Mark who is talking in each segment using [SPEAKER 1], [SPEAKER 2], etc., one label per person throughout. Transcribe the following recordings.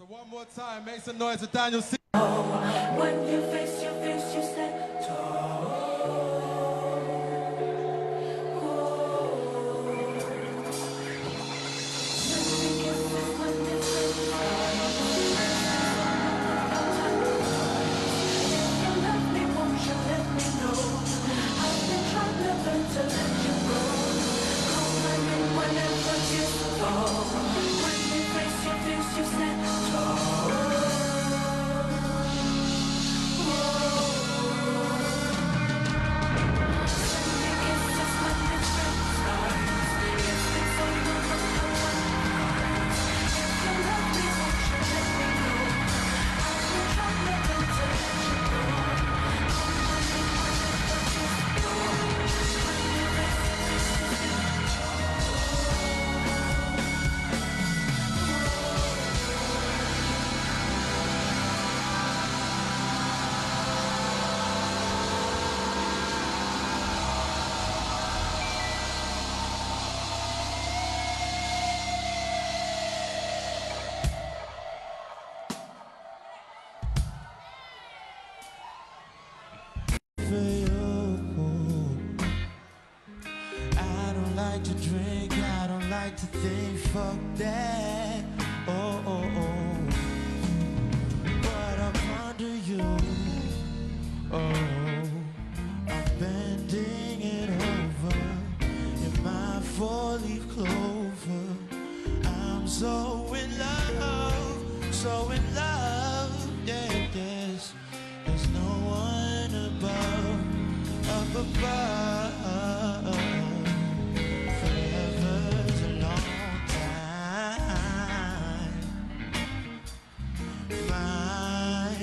[SPEAKER 1] So one more time, make some noise for Daniel C.
[SPEAKER 2] When you face your face, you stand tall.
[SPEAKER 3] I don't like to drink, I don't like to think, fuck that. Oh, oh, oh. But I'm under you. Oh, I'm bending it over in my four-leaf clover. I'm so in love, yeah, yes. There's no one above, up above. Forever's a long time. My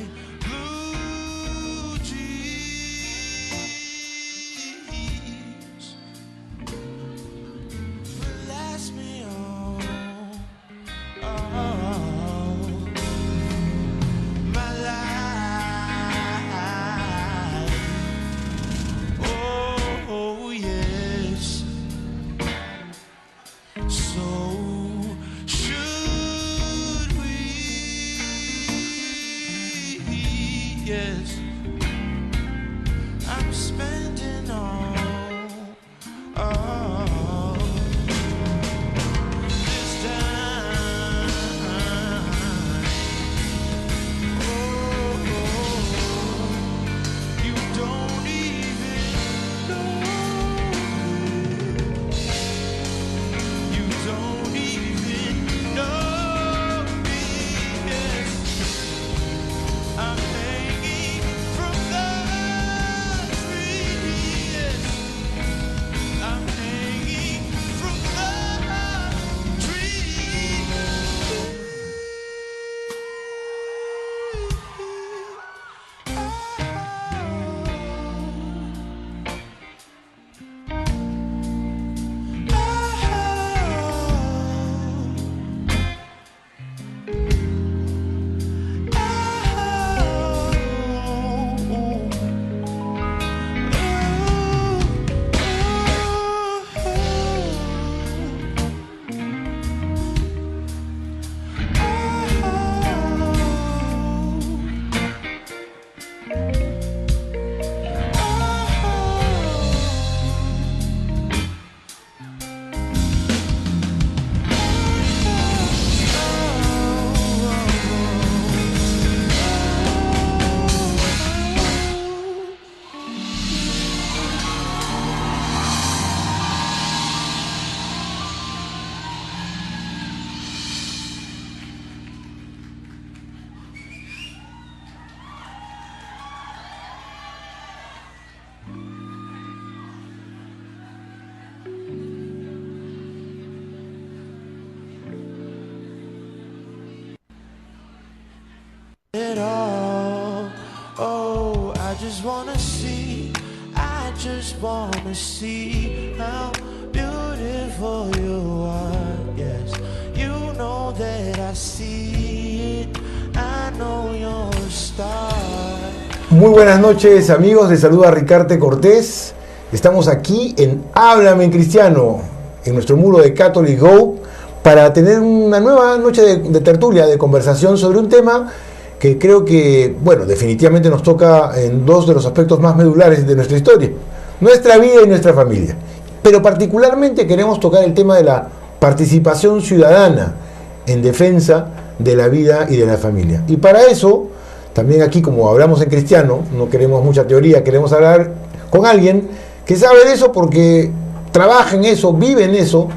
[SPEAKER 3] blue jeans will last me on. Oh, my life. Oh, yes. So should we? Yes. I'm spending all this time. Oh, you don't even know. You don't even know me. Yes. I'm hanging from the tree. Yes. I'm hanging from the tree. It all. Oh, I just wanna see how beautiful you are. Yes, you know that I see it. I know you're a star.
[SPEAKER 4] Muy buenas noches, amigos, les saluda Ricarte Cortés. Estamos aquí en Háblame Cristiano, en nuestro muro de Catholic Go, para tener una nueva noche de tertulia, de conversación sobre un tema que creo que, bueno, definitivamente nos toca en dos de los aspectos más medulares de nuestra historia, nuestra vida y nuestra familia. Pero particularmente queremos tocar el tema de la participación ciudadana en defensa de la vida y de la familia. Y para eso, también aquí, como hablamos en cristiano, no queremos mucha teoría, queremos hablar con alguien que sabe de eso porque trabaja en eso, vive en eso,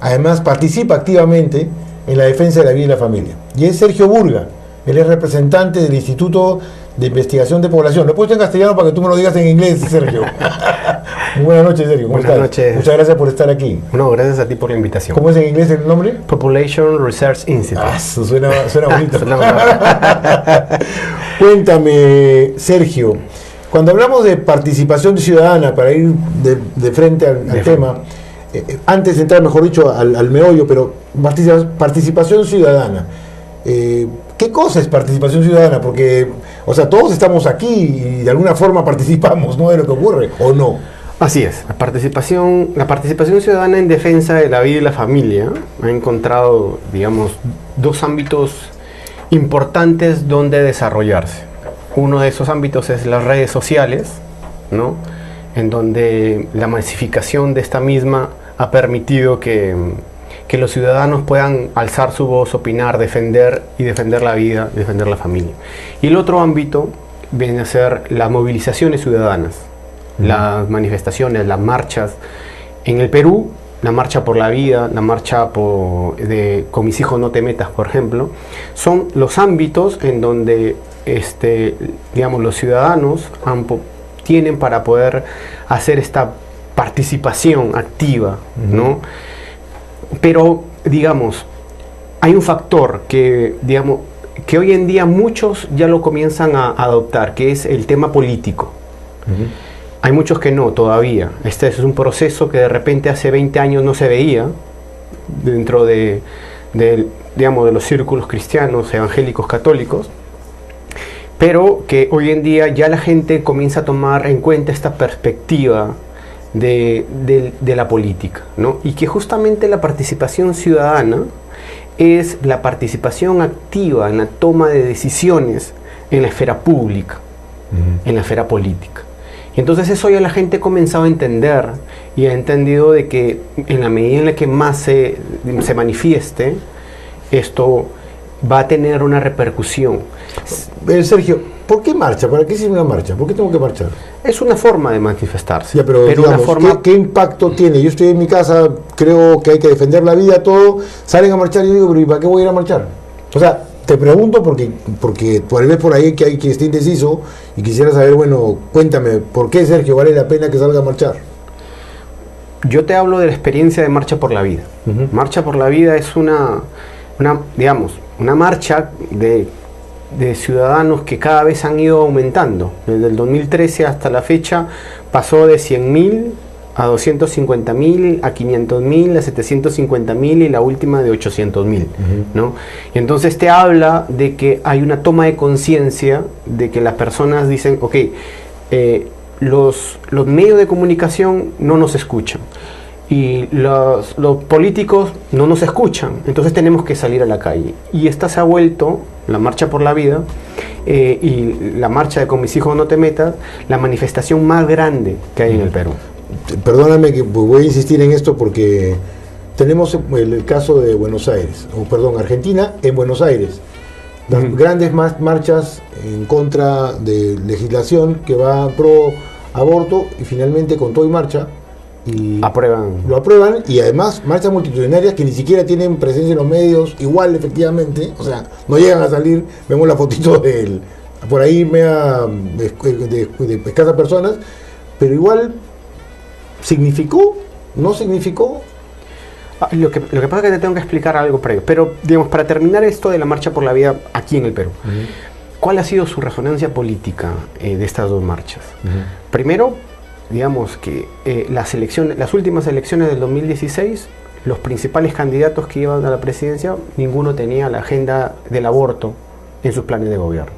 [SPEAKER 4] además participa activamente en la defensa de la vida y la familia. Y es Sergio Burga, él es representante del Instituto de Investigación de Población. Lo he puesto en castellano para que tú me lo digas en inglés, Sergio. Muy buenas noches, Sergio. ¿Cómo estás?
[SPEAKER 5] Buenas noches.
[SPEAKER 4] Muchas gracias por estar aquí.
[SPEAKER 5] No, gracias a ti por la invitación.
[SPEAKER 4] ¿Cómo es en inglés el nombre?
[SPEAKER 5] Population Research Institute.
[SPEAKER 4] Ah, eso suena bonito.
[SPEAKER 5] Suena
[SPEAKER 4] Cuéntame, Sergio, cuando hablamos de participación ciudadana, para ir de frente al tema, antes de entrar, mejor dicho, al meollo, pero participación ciudadana. ¿Qué cosa es participación ciudadana? Porque, o sea, todos estamos aquí y de alguna forma participamos, ¿no?, de lo que ocurre, ¿o no?
[SPEAKER 5] Así es, la participación ciudadana en defensa de la vida y la familia ha encontrado, digamos, dos ámbitos importantes donde desarrollarse. Uno de esos ámbitos es las redes sociales, ¿no?, en donde la masificación de esta misma ha permitido que los ciudadanos puedan alzar su voz, opinar, defender la vida, defender la familia. Y el otro ámbito viene a ser las movilizaciones ciudadanas, las manifestaciones, las marchas. En el Perú, la marcha por la vida, la marcha con mis hijos no te metas, por ejemplo, son los ámbitos en donde digamos, los ciudadanos tienen para poder hacer esta participación activa, ¿no? Pero, digamos, hay un factor que hoy en día muchos ya lo comienzan a adoptar, que es el tema político. Hay muchos que no, todavía. Este es un proceso que de repente hace 20 años no se veía dentro de los círculos cristianos, evangélicos, católicos, pero que hoy en día ya la gente comienza a tomar en cuenta esta perspectiva de la política, ¿no? Y que justamente la participación ciudadana es la participación activa en la toma de decisiones en la esfera pública, en la esfera política. Y entonces eso ya la gente ha comenzado a entender y ha entendido de que en la medida en la que más se manifieste, esto va a tener una repercusión.
[SPEAKER 4] Sergio, ¿por qué marcha? ¿Para qué sirve una marcha? ¿Por qué tengo que marchar?
[SPEAKER 5] Es una forma de manifestarse.
[SPEAKER 4] Ya, pero digamos,
[SPEAKER 5] una forma...
[SPEAKER 4] ¿qué impacto tiene? Yo estoy en mi casa, creo que hay que defender la vida, todo, salen a marchar y yo digo, pero ¿y para qué voy a ir a marchar? O sea, te pregunto porque tal vez por ahí que hay quien esté indeciso y quisiera saber, bueno, cuéntame, ¿por qué, Sergio, vale la pena que salga a marchar?
[SPEAKER 5] Yo te hablo de la experiencia de Marcha por la Vida. Marcha por la Vida es una marcha de ciudadanos que cada vez han ido aumentando. Desde el 2013 hasta la fecha pasó de 100.000 a 250.000, a 500.000, a 750.000 y la última de 800.000, ¿no? Y entonces te habla de que hay una toma de conciencia de que las personas dicen, ok, los medios de comunicación no nos escuchan y los políticos no nos escuchan, entonces tenemos que salir a la calle. Y esta se ha vuelto la Marcha por la Vida y la marcha de Con mis hijos no te metas, la manifestación más grande que hay en el Perú.
[SPEAKER 4] Perdóname que voy a insistir en esto porque tenemos el caso de Buenos Aires, Argentina en Buenos Aires. Las grandes marchas en contra de legislación que va pro aborto y finalmente con todo y marcha y lo aprueban y además marchas multitudinarias que ni siquiera tienen presencia en los medios, igual efectivamente, o sea, no llegan a salir, vemos la fotito por ahí de escasas personas, pero igual ¿significó? ¿No significó?
[SPEAKER 5] Lo que pasa es que te tengo que explicar algo previo, pero digamos, para terminar esto de la Marcha por la Vida aquí en el Perú, ¿cuál ha sido su resonancia política de estas dos marchas? Primero, digamos que las últimas elecciones del 2016, los principales candidatos que iban a la presidencia, ninguno tenía la agenda del aborto en sus planes de gobierno,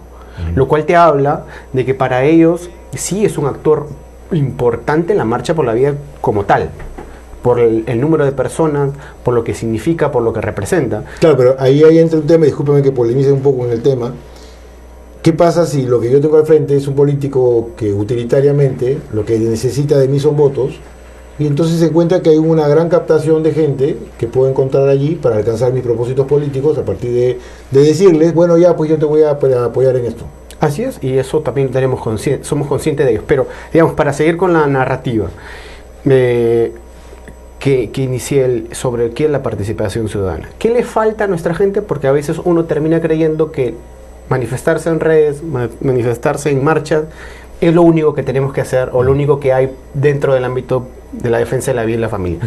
[SPEAKER 5] lo cual te habla de que para ellos sí es un actor importante la Marcha por la Vida como tal, por el número de personas, por lo que significa, por lo que representa.
[SPEAKER 4] Claro, pero ahí entra un tema, y discúlpeme que polemice un poco en el tema. ¿Qué pasa si lo que yo tengo al frente es un político que utilitariamente lo que necesita de mí son votos, y entonces se encuentra que hay una gran captación de gente que puedo encontrar allí para alcanzar mis propósitos políticos a partir de decirles, bueno, ya, pues yo te voy a apoyar en esto?
[SPEAKER 5] Así es, y eso también somos conscientes de ellos. Pero, digamos, para seguir con la narrativa que inicié sobre qué es la participación ciudadana. ¿Qué le falta a nuestra gente? Porque a veces uno termina creyendo que manifestarse en redes, manifestarse en marchas, es lo único que tenemos que hacer o lo único que hay dentro del ámbito de la defensa de la vida y la familia.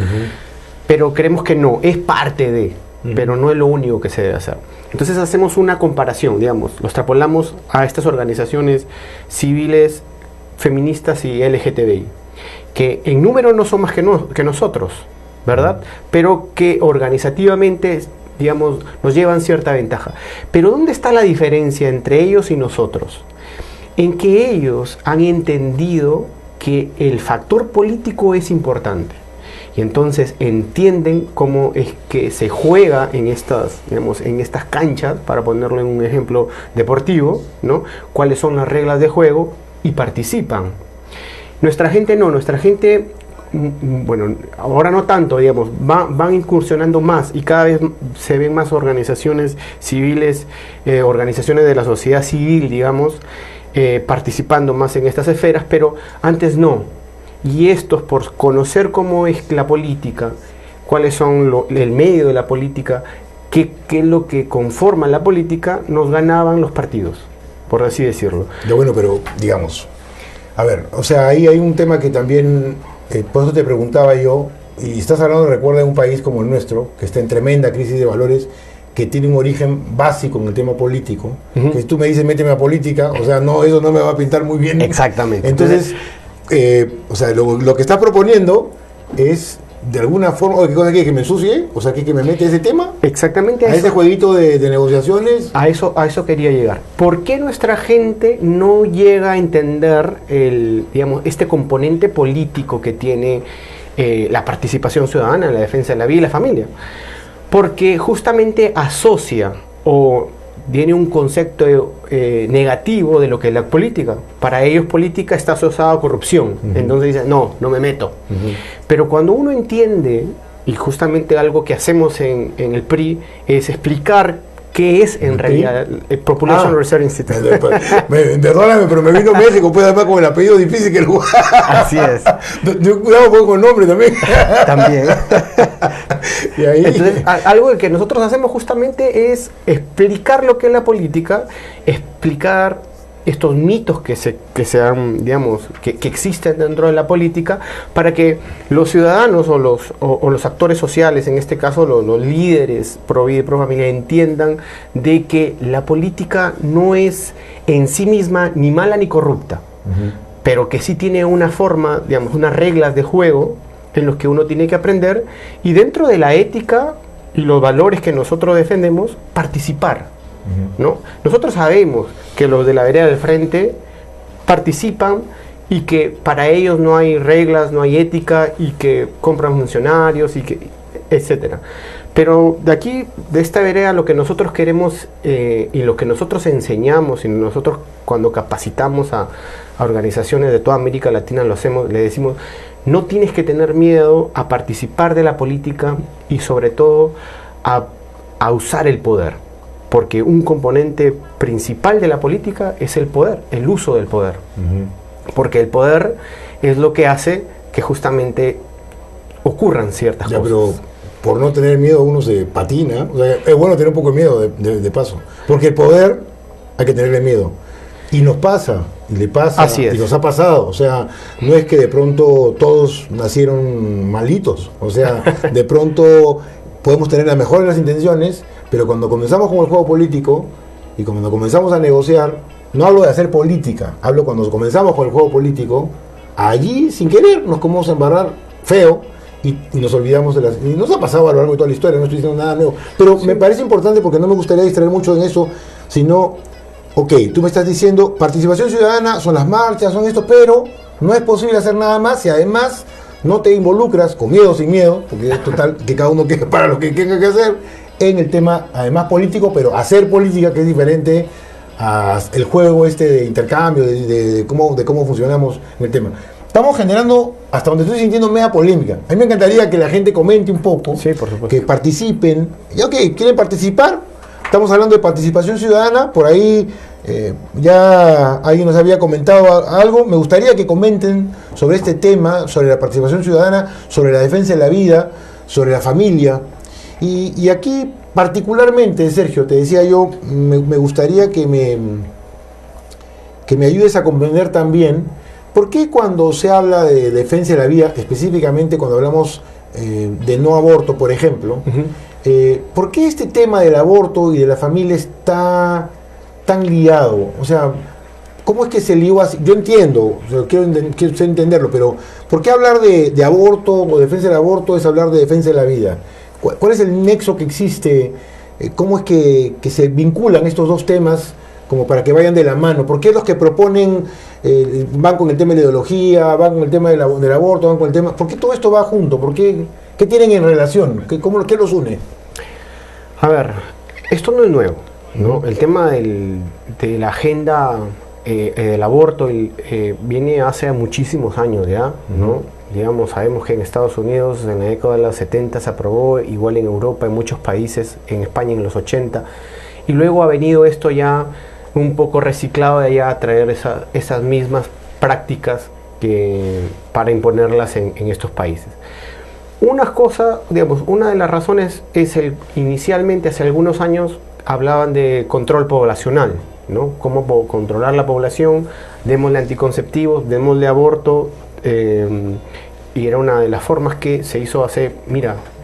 [SPEAKER 5] Pero creemos que no, es parte de, pero no es lo único que se debe hacer. Entonces hacemos una comparación, digamos, lo extrapolamos a estas organizaciones civiles, feministas y LGTBI, que en número no son más que nosotros, ¿verdad? Pero que organizativamente, digamos, nos llevan cierta ventaja. Pero ¿dónde está la diferencia entre ellos y nosotros? En que ellos han entendido que el factor político es importante. Y entonces entienden cómo es que se juega en estas, digamos, en estas canchas, para ponerlo en un ejemplo deportivo, ¿no? Cuáles son las reglas de juego y participan. Nuestra gente no, nuestra gente, bueno, ahora no tanto, digamos, van incursionando más y cada vez se ven más organizaciones civiles, organizaciones de la sociedad civil, digamos, participando más en estas esferas, pero antes no. Y estos, por conocer cómo es la política, cuáles son el medio de la política, qué es lo que conforma la política, nos ganaban los partidos, por así decirlo.
[SPEAKER 4] Ya, bueno, pero digamos, a ver, o sea, ahí hay un tema que también, por eso te preguntaba yo, y estás hablando, recuerda, de un país como el nuestro, que está en tremenda crisis de valores, que tiene un origen básico en el tema político, que si tú me dices méteme a política, o sea, no, eso no me va a pintar muy bien.
[SPEAKER 5] Exactamente.
[SPEAKER 4] Entonces, o sea, lo que estás proponiendo es, de alguna forma, ¿qué cosa quieres? ¿Que me ensucie? O sea, ¿que me mete ese tema?
[SPEAKER 5] Exactamente.
[SPEAKER 4] ¿A ese jueguito de negociaciones?
[SPEAKER 5] A eso quería llegar. ¿Por qué nuestra gente no llega a entender digamos, este componente político que tiene la participación ciudadana en la defensa de la vida y la familia? Porque justamente asocia o tiene un concepto negativo de lo que es la política. Para ellos política está asociada a corrupción. Entonces dicen, no me meto. Pero cuando uno entiende, y justamente algo que hacemos en el PRI, es explicar qué es en realidad el Population Research Institute.
[SPEAKER 4] Perdóname, pero me vino México, pues además con el apellido difícil que el lugar.
[SPEAKER 5] Así es.
[SPEAKER 4] Cuidado un poco con el nombre también.
[SPEAKER 5] También.
[SPEAKER 4] Y ahí...
[SPEAKER 5] Entonces, algo que nosotros hacemos justamente es explicar lo que es la política, explicar estos mitos que sean, digamos, que existen dentro de la política, para que los ciudadanos o los actores sociales, en este caso los líderes pro vida y pro familia, entiendan de que la política no es en sí misma ni mala ni corrupta, pero que sí tiene una forma, digamos, unas reglas de juego en los que uno tiene que aprender, y dentro de la ética y los valores que nosotros defendemos, participar. ¿No? Nosotros sabemos que los de la vereda del frente participan y que para ellos no hay reglas, no hay ética, y que compran funcionarios y que etcétera. Pero de aquí, de esta vereda, lo que nosotros queremos y lo que nosotros enseñamos, y nosotros cuando capacitamos a organizaciones de toda América Latina lo hacemos, le decimos: no tienes que tener miedo a participar de la política y sobre todo a usar el poder. Porque un componente principal de la política es el poder, el uso del poder. Porque el poder es lo que hace que justamente ocurran ciertas cosas.
[SPEAKER 4] Pero por no tener miedo uno se patina. O sea, es bueno tener un poco de miedo de paso. Porque el poder hay que tenerle miedo. Y nos pasa, y le pasa, y nos ha pasado. O sea, no es que de pronto todos nacieron malitos. O sea, de pronto podemos tener las mejores de las intenciones, pero cuando comenzamos con el juego político y cuando comenzamos a negociar, no hablo de hacer política, hablo cuando comenzamos con el juego político, allí sin querer nos comenzamos a embarrar feo y nos olvidamos de las... Y nos ha pasado a lo largo de toda la historia, no estoy diciendo nada nuevo, pero me parece importante porque no me gustaría distraer mucho en eso, sino, ok, tú me estás diciendo, participación ciudadana, son las marchas, son esto, pero no es posible hacer nada más y además no te involucras, con miedo o sin miedo, porque es total que cada uno quede para lo que tenga que hacer, en el tema, además político, pero hacer política, que es diferente al juego de intercambio, de cómo funcionamos en el tema. Estamos generando, hasta donde estoy sintiendo, media polémica. A mí me encantaría que la gente comente un poco,
[SPEAKER 5] Sí, por supuesto.
[SPEAKER 4] que participen. Y ok, ¿quieren participar? Estamos hablando de participación ciudadana, por ahí ya alguien nos había comentado algo. Me gustaría que comenten sobre este tema, sobre la participación ciudadana, sobre la defensa de la vida, sobre la familia. Y aquí, particularmente, Sergio, te decía yo, me gustaría que me ayudes a comprender también por qué cuando se habla de defensa de la vida, específicamente cuando hablamos de no aborto, por ejemplo, ¿por qué este tema del aborto y de la familia está tan liado? O sea, ¿cómo es que se lió así? Yo entiendo, o sea, quiero entenderlo, pero ¿por qué hablar de aborto o defensa del aborto es hablar de defensa de la vida? ¿Cuál es el nexo que existe? ¿Cómo es que se vinculan estos dos temas como para que vayan de la mano? ¿Por qué los que proponen van con el tema de la ideología, van con el tema del aborto, van con el tema? ¿Por qué todo esto va junto? ¿Qué tienen en relación? ¿Qué los une?
[SPEAKER 5] A ver, esto no es nuevo, ¿no? El tema de la agenda del aborto viene hace muchísimos años ya, ¿no? Digamos, sabemos que en Estados Unidos en la década de los 70 se aprobó, igual en Europa, en muchos países, en España en los 80, y luego ha venido esto ya un poco reciclado de allá a traer esas mismas prácticas para imponerlas en estos países. Una de las razones es inicialmente hace algunos años hablaban de control poblacional, ¿no? Cómo controlar la población, démosle anticonceptivos, démosle aborto, y era una de las formas que se hizo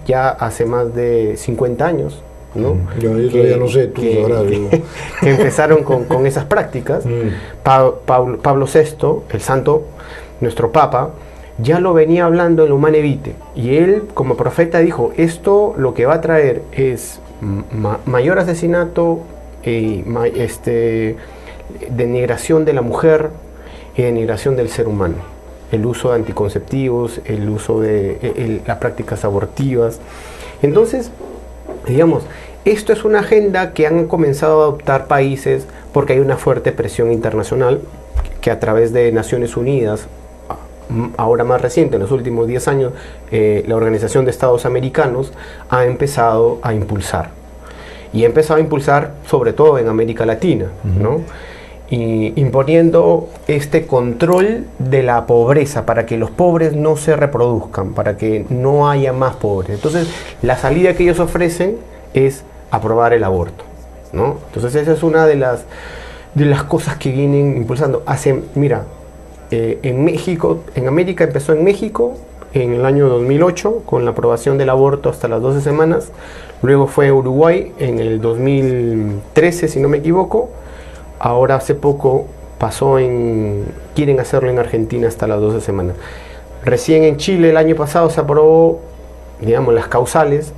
[SPEAKER 5] ya hace más de 50 años, ¿no?
[SPEAKER 4] Yo todavía no sé, tú sabrás.
[SPEAKER 5] Que empezaron con esas prácticas. Pablo VI, el santo, nuestro papa, ya lo venía hablando en Humanae Vitae, y él como profeta dijo, esto lo que va a traer es mayor asesinato, denigración de la mujer y denigración del ser humano, el uso de anticonceptivos, el uso de las prácticas abortivas. Entonces, digamos, esto es una agenda que han comenzado a adoptar países porque hay una fuerte presión internacional que a través de Naciones Unidas, ahora más reciente, en los últimos 10 años, la Organización de Estados Americanos ha empezado a impulsar. Y ha empezado a impulsar sobre todo en América Latina, ¿no? Y imponiendo este control de la pobreza para que los pobres no se reproduzcan, para que no haya más pobres. Entonces, la salida que ellos ofrecen es aprobar el aborto, ¿no? Entonces, esa es una de las cosas que vienen impulsando. En México, en América empezó en México en el año 2008 con la aprobación del aborto hasta las 12 semanas. Luego fue Uruguay en el 2013, si no me equivoco. Ahora hace poco quieren hacerlo en Argentina hasta las 12 semanas. Recién en Chile el año pasado se aprobó, digamos, las causales,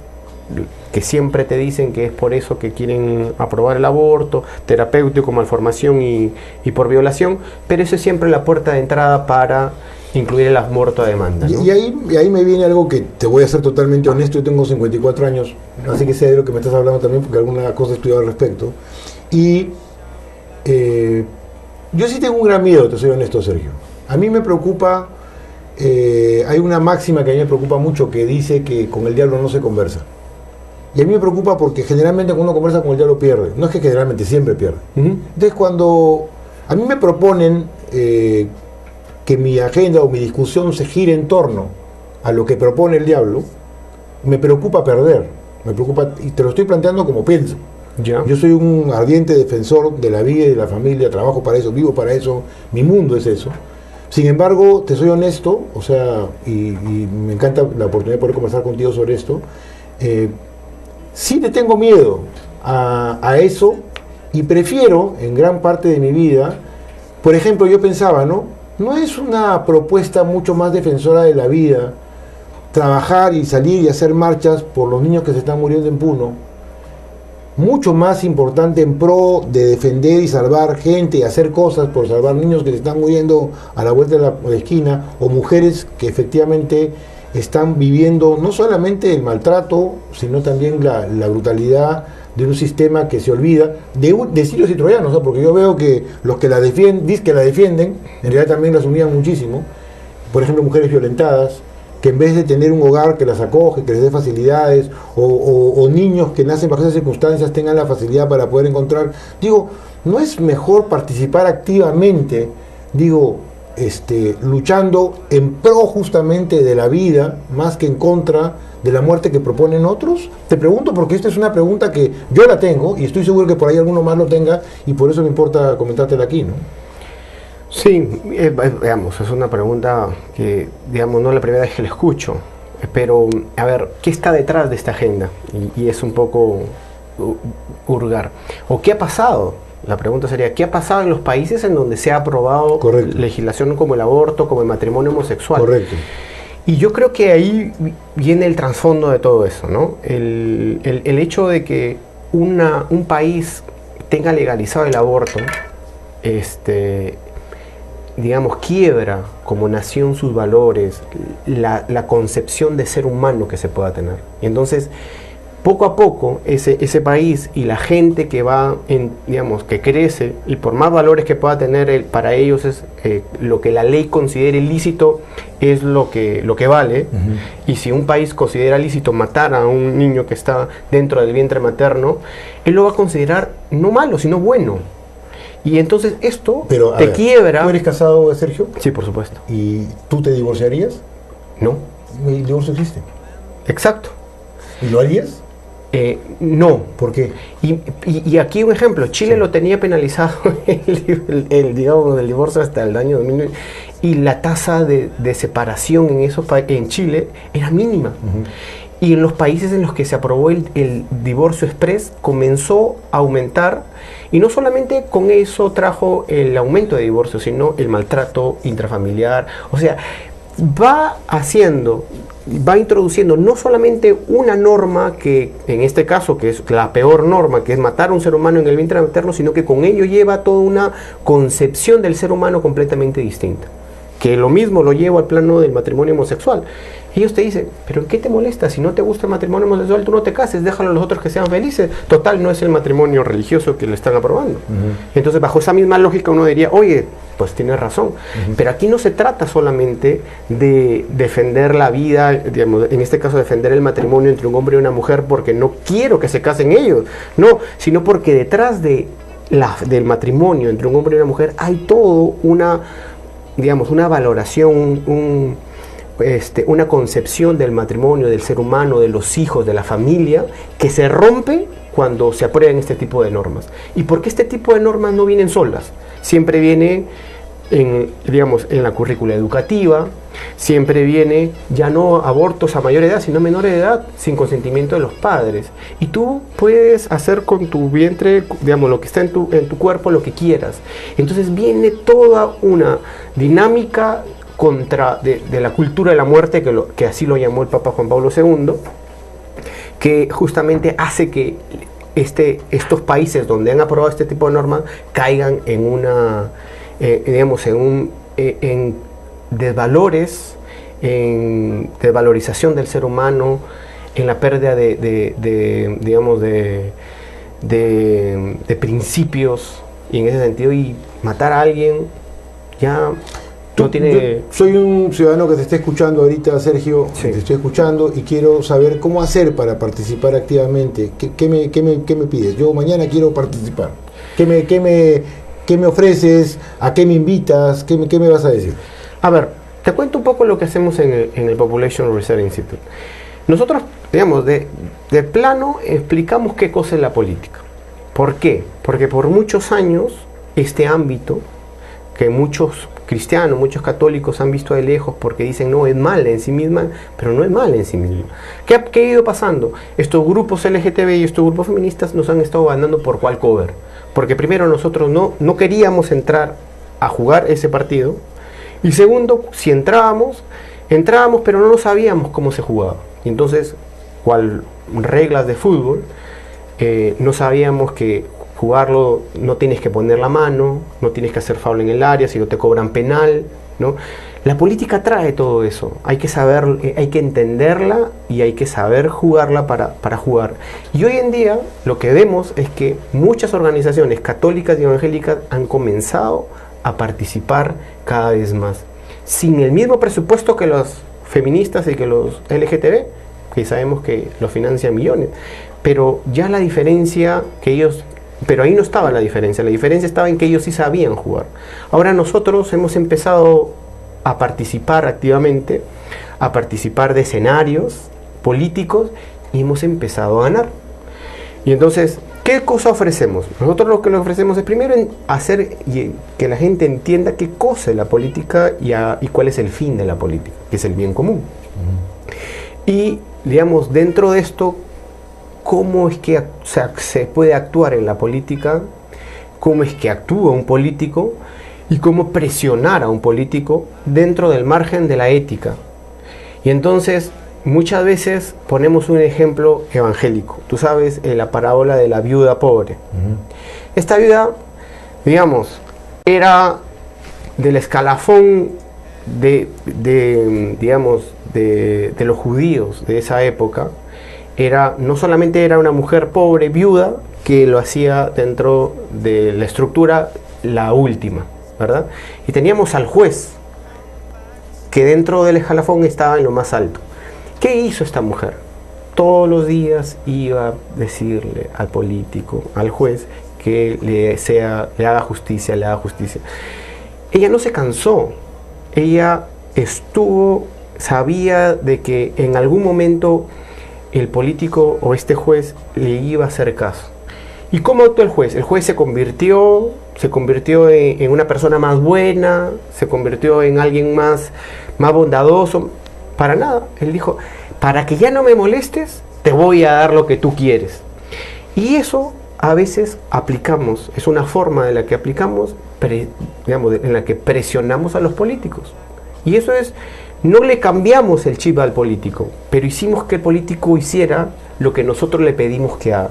[SPEAKER 5] que siempre te dicen que es por eso que quieren aprobar el aborto, terapéutico, malformación y por violación, pero eso es siempre la puerta de entrada para incluir el aborto a demanda, ¿no?
[SPEAKER 4] Y ahí me viene algo que te voy a ser totalmente honesto. Yo tengo 54 años, así que sé de lo que me estás hablando también, porque alguna cosa he estudiado al respecto. Y yo sí tengo un gran miedo, te soy honesto, Sergio. A mí me preocupa, hay una máxima que a mí me preocupa mucho que dice que con el diablo no se conversa. Y a mí me preocupa porque generalmente cuando uno conversa con el diablo pierde. No es que generalmente, siempre pierde. Entonces cuando a mí me proponen que mi agenda o mi discusión se gire en torno a lo que propone el diablo, me preocupa perder. Me preocupa, y te lo estoy planteando como pienso.
[SPEAKER 5] Ya.
[SPEAKER 4] Yo soy un ardiente defensor de la vida y de la familia, trabajo para eso, vivo para eso, mi mundo es eso. Sin embargo, te soy honesto, o sea, y me encanta la oportunidad de poder conversar contigo sobre esto. Sí le tengo miedo a eso, y prefiero en gran parte de mi vida, por ejemplo, yo pensaba, no es una propuesta mucho más defensora de la vida trabajar y salir y hacer marchas por los niños que se están muriendo en Puno, mucho más importante en pro de defender y salvar gente y hacer cosas por salvar niños que se están muriendo a la vuelta de la esquina, o mujeres que efectivamente están viviendo no solamente el maltrato, sino también la brutalidad de un sistema que se olvida de sirios y troyanos, ¿no? Porque yo veo que los que la defienden, en realidad también las unían muchísimo. Por ejemplo, mujeres violentadas, que en vez de tener un hogar que las acoge, que les dé facilidades, o niños que nacen bajo esas circunstancias tengan la facilidad para poder encontrar. Digo, ¿no es mejor participar activamente, luchando en pro justamente de la vida, más que en contra de la muerte que proponen otros? Te pregunto porque esta es una pregunta que yo la tengo y estoy seguro que por ahí alguno más lo tenga, y por eso me importa comentártela aquí, ¿no?
[SPEAKER 5] Sí, veamos, es una pregunta que, digamos, no es la primera vez que la escucho, pero, a ver, ¿qué está detrás de esta agenda? Y es un poco hurgar. ¿O qué ha pasado? La pregunta sería, ¿qué ha pasado en los países en donde se ha aprobado
[SPEAKER 4] Correcto.
[SPEAKER 5] legislación como el aborto, como el matrimonio homosexual?
[SPEAKER 4] Correcto.
[SPEAKER 5] Y yo creo que ahí viene el trasfondo de todo eso, ¿no? El hecho de que un país tenga legalizado el aborto, digamos, quiebra como nación sus valores, la concepción de ser humano que se pueda tener. Y entonces, poco a poco, ese país y la gente que va, digamos, que crece, y por más valores que pueda tener, para ellos es lo que la ley considere ilícito, es lo que vale. Y si un país considera lícito matar a un niño que está dentro del vientre materno, él lo va a considerar no malo, sino bueno. Y entonces esto quiebra.
[SPEAKER 4] ¿Tú eres casado, Sergio?
[SPEAKER 5] Sí, por supuesto.
[SPEAKER 4] ¿Y tú te divorciarías?
[SPEAKER 5] No.
[SPEAKER 4] El divorcio existe.
[SPEAKER 5] Exacto.
[SPEAKER 4] ¿Y lo harías?
[SPEAKER 5] No.
[SPEAKER 4] ¿Por qué?
[SPEAKER 5] Y aquí un ejemplo. Chile lo tenía penalizado el divorcio hasta el año 2009, y la tasa de separación en Chile era mínima. Y en los países en los que se aprobó el divorcio express comenzó a aumentar, y no solamente con eso trajo el aumento de divorcio, sino el maltrato intrafamiliar. O sea, va introduciendo no solamente una norma que, en este caso, que es la peor norma, que es matar a un ser humano en el vientre materno, sino que con ello lleva toda una concepción del ser humano completamente distinta. Que lo mismo lo llevo al plano del matrimonio homosexual. Ellos te dicen, ¿pero en qué te molesta? Si no te gusta el matrimonio homosexual, tú no te cases, déjalo a los otros que sean felices. Total, no es el matrimonio religioso que le están aprobando. Entonces, bajo esa misma lógica, uno diría, oye, pues tienes razón. Pero aquí no se trata solamente de defender la vida, digamos, en este caso defender el matrimonio entre un hombre y una mujer porque no quiero que se casen ellos. No, sino porque detrás del matrimonio entre un hombre y una mujer hay todo una valoración, una concepción del matrimonio, del ser humano, de los hijos, de la familia, que se rompe cuando se aprueban este tipo de normas. ¿Y por qué este tipo de normas no vienen solas? Siempre viene en la currícula educativa, siempre viene ya no abortos a mayor edad, sino a menor edad, sin consentimiento de los padres. Y tú puedes hacer con tu vientre, lo que está en tu cuerpo, lo que quieras. Entonces viene toda una dinámica de la cultura de la muerte, que así lo llamó el Papa Juan Pablo II, que justamente hace que estos países donde han aprobado este tipo de normas caigan en en desvalores, en desvalorización del ser humano, en la pérdida de principios, y en ese sentido, y matar a alguien ya no tiene...
[SPEAKER 4] Yo soy un ciudadano que te está escuchando ahorita, Sergio.
[SPEAKER 5] Sí.
[SPEAKER 4] Te estoy escuchando y quiero saber cómo hacer para participar activamente. ¿Qué me pides? Yo mañana quiero participar. ¿Qué me ofreces? ¿A qué me invitas? ¿Qué me vas a decir?
[SPEAKER 5] A ver, te cuento un poco lo que hacemos en el Population Research Institute. Nosotros, de plano explicamos qué cosa es la política. ¿Por qué? Porque por muchos años este ámbito, que muchos cristianos, muchos católicos han visto de lejos porque dicen, no, es mala en sí misma, pero no es mala en sí misma. ¿Qué ha ido pasando? Estos grupos LGTB y estos grupos feministas nos han estado ganando por cual cover. Porque primero nosotros no queríamos entrar a jugar ese partido, y segundo, si entrábamos, pero no sabíamos cómo se jugaba. Y entonces, cual reglas de fútbol, no sabíamos que jugarlo no tienes que poner la mano, no tienes que hacer foul en el área, si no te cobran penal, ¿no? La política trae todo eso, hay que saber, hay que entenderla y hay que saber jugarla para jugar. Y hoy en día lo que vemos es que muchas organizaciones católicas y evangélicas han comenzado a participar cada vez más, sin el mismo presupuesto que los feministas y que los LGTB, que sabemos que los financian millones, pero ya la diferencia que ellos... Pero ahí no estaba la diferencia estaba en que ellos sí sabían jugar. Ahora nosotros hemos empezado a participar activamente, a participar de escenarios políticos y hemos empezado a ganar. Y entonces, ¿qué cosa ofrecemos? Nosotros lo que le ofrecemos es primero hacer que la gente entienda qué cosa es la política y cuál es el fin de la política, que es el bien común. Y, digamos, dentro de esto, cómo es que se puede actuar en la política, cómo es que actúa un político y cómo presionar a un político dentro del margen de la ética. Y entonces muchas veces ponemos un ejemplo evangélico. Tú sabes, la parábola de la viuda pobre. Esta viuda, digamos, era del escalafón de los judíos de esa época. No solamente era una mujer pobre, viuda, que lo hacía dentro de la estructura la última, ¿verdad? Y teníamos al juez, que dentro del escalafón estaba en lo más alto. ¿Qué hizo esta mujer? Todos los días iba a decirle al político, al juez, que le haga justicia, le haga justicia. Ella no se cansó, ella sabía de que en algún momento el político o este juez le iba a hacer caso. ¿Y cómo actuó el juez? El juez se convirtió en una persona más buena, se convirtió en alguien más bondadoso. Para nada. Él dijo, para que ya no me molestes, te voy a dar lo que tú quieres. Y eso a veces aplicamos, es una forma de la que aplicamos, en la que presionamos a los políticos. Y eso es... No le cambiamos el chip al político, pero hicimos que el político hiciera lo que nosotros le pedimos que haga.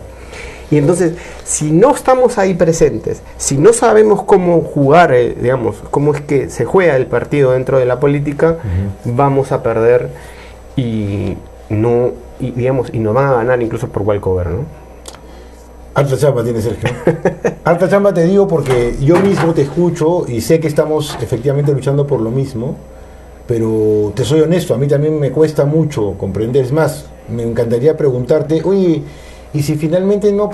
[SPEAKER 5] Y entonces, si no estamos ahí presentes, si no sabemos cómo jugar, cómo es que se juega el partido dentro de la política, vamos a perder y nos van a ganar incluso por walkover, ¿no?
[SPEAKER 4] Harta chamba tiene Sergio. Harta chamba te digo porque yo mismo te escucho y sé que estamos efectivamente luchando por lo mismo. Pero te soy honesto, a mí también me cuesta mucho comprender. Es más, me encantaría preguntarte, oye, y si finalmente no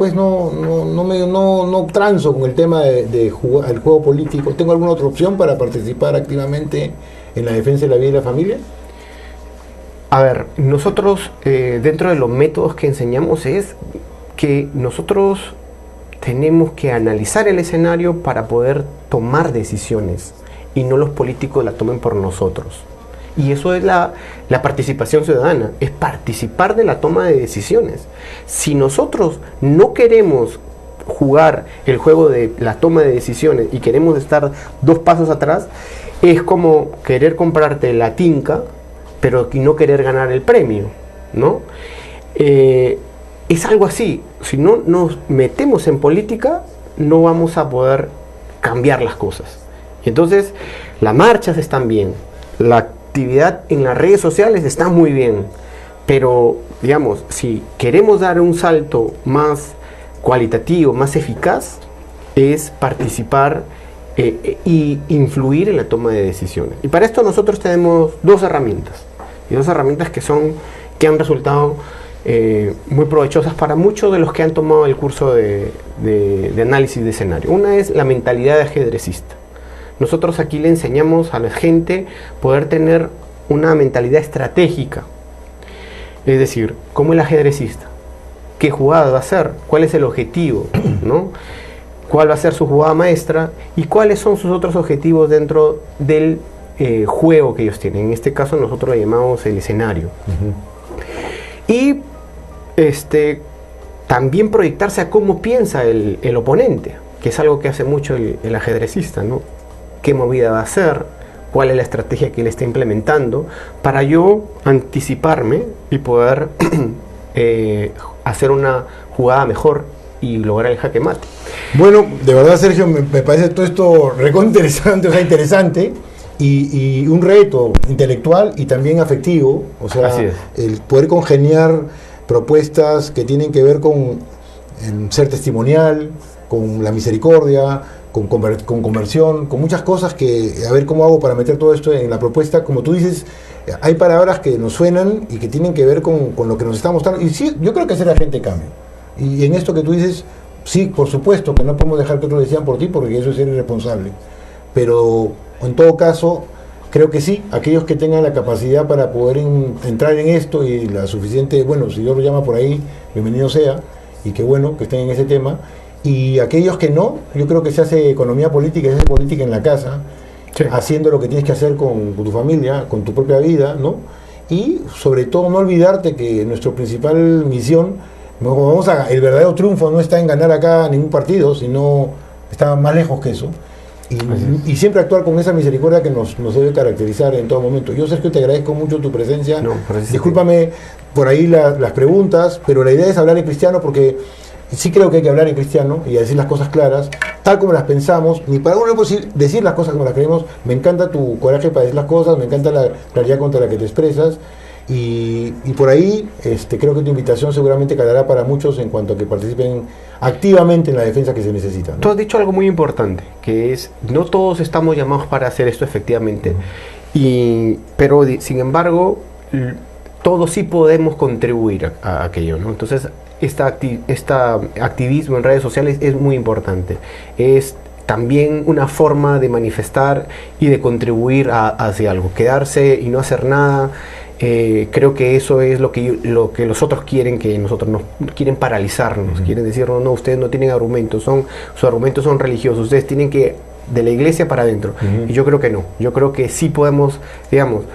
[SPEAKER 4] transo con el tema de jugar el juego político, ¿tengo alguna otra opción para participar activamente en la defensa de la vida y la familia?
[SPEAKER 5] A ver, nosotros dentro de los métodos que enseñamos es que nosotros tenemos que analizar el escenario para poder tomar decisiones. Y no los políticos la tomen por nosotros. Y eso es la participación ciudadana, es participar de la toma de decisiones. Si nosotros no queremos jugar el juego de la toma de decisiones y queremos estar 2 pasos atrás, es como querer comprarte la tinca, pero no querer ganar el premio, ¿no? Es algo así. Si no nos metemos en política, no vamos a poder cambiar las cosas. Entonces, las marchas están bien, la actividad en las redes sociales está muy bien, pero, digamos, si queremos dar un salto más cualitativo, más eficaz, es participar y influir en la toma de decisiones. Y para esto nosotros tenemos 2 herramientas, y 2 herramientas que han resultado muy provechosas para muchos de los que han tomado el curso de análisis de escenario. Una es la mentalidad de ajedrecista. Nosotros aquí le enseñamos a la gente poder tener una mentalidad estratégica. Es decir, como el ajedrecista, ¿qué jugada va a hacer? ¿Cuál es el objetivo? ¿No? ¿Cuál va a ser su jugada maestra? ¿Y cuáles son sus otros objetivos dentro del juego que ellos tienen? En este caso nosotros lo llamamos el escenario. Y también proyectarse a cómo piensa el oponente, que es algo que hace mucho el ajedrecista, ¿no? ¿Qué movida va a hacer? ¿Cuál es la estrategia que él está implementando? Para yo anticiparme y poder hacer una jugada mejor y lograr el jaque mate.
[SPEAKER 4] Bueno, de verdad, Sergio, me parece todo esto interesante, o sea, interesante y un reto intelectual y también afectivo, o sea,
[SPEAKER 5] Así es.
[SPEAKER 4] el poder congeniar propuestas que tienen que ver con ser testimonial, con la misericordia, con conversión, con muchas cosas que, a ver cómo hago para meter todo esto en la propuesta. Como tú dices, hay palabras que nos suenan y que tienen que ver con lo que nos está mostrando. Y sí, yo creo que hacer la gente cambie. Y en esto que tú dices, sí, por supuesto, que no podemos dejar que otros decidan por ti, porque eso es ser irresponsable. Pero, en todo caso, creo que sí, aquellos que tengan la capacidad para poder entrar en esto y la suficiente, bueno, si Dios lo llama por ahí, bienvenido sea, y qué bueno que estén en ese tema. Y aquellos que no, yo creo que se hace economía política, se hace política en la casa,
[SPEAKER 5] Sí.
[SPEAKER 4] haciendo lo que tienes que hacer con tu familia, con tu propia vida, ¿no? Y sobre todo no olvidarte que nuestra principal misión, el verdadero triunfo no está en ganar acá ningún partido, sino está más lejos que eso. Y siempre actuar con esa misericordia que nos debe caracterizar en todo momento. Yo, Sergio, te agradezco mucho tu presencia.
[SPEAKER 5] No, gracias.
[SPEAKER 4] Discúlpame por ahí las preguntas, pero la idea es hablar en cristiano porque sí creo que hay que hablar en cristiano y decir las cosas claras, tal como las pensamos. Ni para uno decir las cosas como las creemos. Me encanta tu coraje para decir las cosas, me encanta la claridad contra la que te expresas. Y por ahí creo que tu invitación seguramente calará para muchos en cuanto a que participen activamente en la defensa que se necesita, ¿no?
[SPEAKER 5] Tú has dicho algo muy importante, que es, no todos estamos llamados para hacer esto efectivamente, pero sin embargo, todos sí podemos contribuir a aquello, ¿no? Entonces, este activismo en redes sociales es muy importante. Es también una forma de manifestar y de contribuir hacia algo. Quedarse y no hacer nada, creo que eso es lo que los otros quieren, que nosotros no quieren paralizarnos, quieren decirnos, no, ustedes no tienen argumentos, sus argumentos son religiosos, ustedes tienen que de la iglesia para adentro. Y yo creo que no, yo creo que sí podemos, digamos,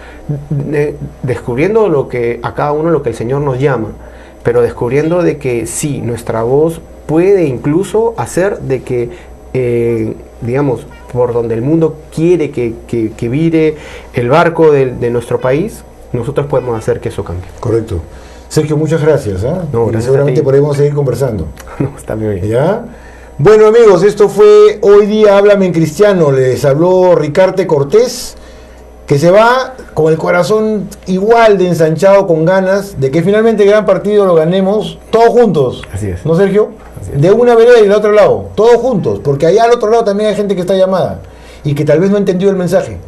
[SPEAKER 5] descubriendo a cada uno lo que el Señor nos llama, pero descubriendo de que sí, nuestra voz puede incluso hacer de que, digamos, por donde el mundo quiere que vire el barco de nuestro país, nosotros podemos hacer que eso cambie.
[SPEAKER 4] Correcto. Sergio, muchas gracias.
[SPEAKER 5] No,
[SPEAKER 4] y
[SPEAKER 5] gracias
[SPEAKER 4] seguramente
[SPEAKER 5] a ti.
[SPEAKER 4] podremos seguir conversando.
[SPEAKER 5] No, está muy bien.
[SPEAKER 4] ¿Ya? Bueno, amigos, esto fue Hoy Día Háblame en Cristiano. Les habló Ricarte Cortés, que se va con el corazón igual de ensanchado, con ganas de que finalmente el gran partido lo ganemos todos juntos.
[SPEAKER 5] Así es.
[SPEAKER 4] ¿No, Sergio?
[SPEAKER 5] Así es.
[SPEAKER 4] De una vereda y del otro lado, todos juntos, porque allá al otro lado también hay gente que está llamada y que tal vez no entendió el mensaje.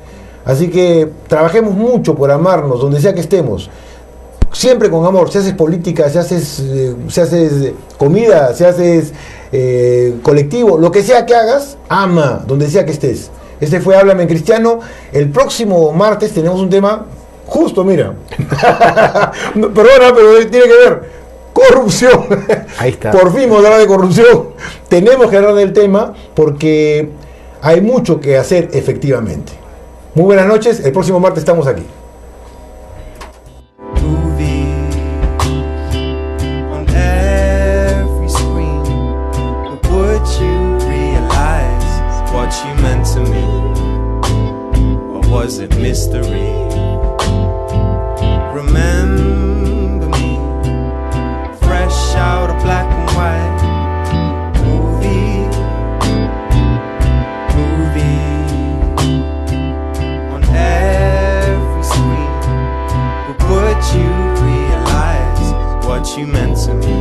[SPEAKER 4] Así que trabajemos mucho por amarnos, donde sea que estemos. Siempre con amor, si haces política, si haces comida, si haces colectivo, lo que sea que hagas, ama, donde sea que estés. Este fue Háblame en Cristiano. El próximo martes tenemos un tema, justo, mira. No, perdona, pero tiene que ver. Corrupción.
[SPEAKER 5] Ahí está.
[SPEAKER 4] Por fin vamos a hablar de corrupción. Tenemos que hablar del tema porque hay mucho que hacer efectivamente. Muy buenas noches, el próximo martes estamos aquí.
[SPEAKER 3] Movie on every screen. Would you realize what you meant to me? Or was it mystery? Remember me, fresh out of black and white. Movie on every screen. But would you realize what you meant to me?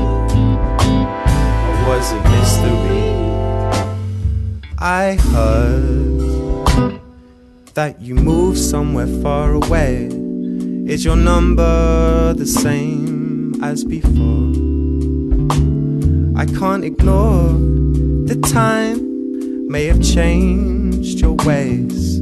[SPEAKER 3] Or was it mystery? I heard that you moved somewhere far away. Is your number the same as before? I can't ignore the time may have changed your ways.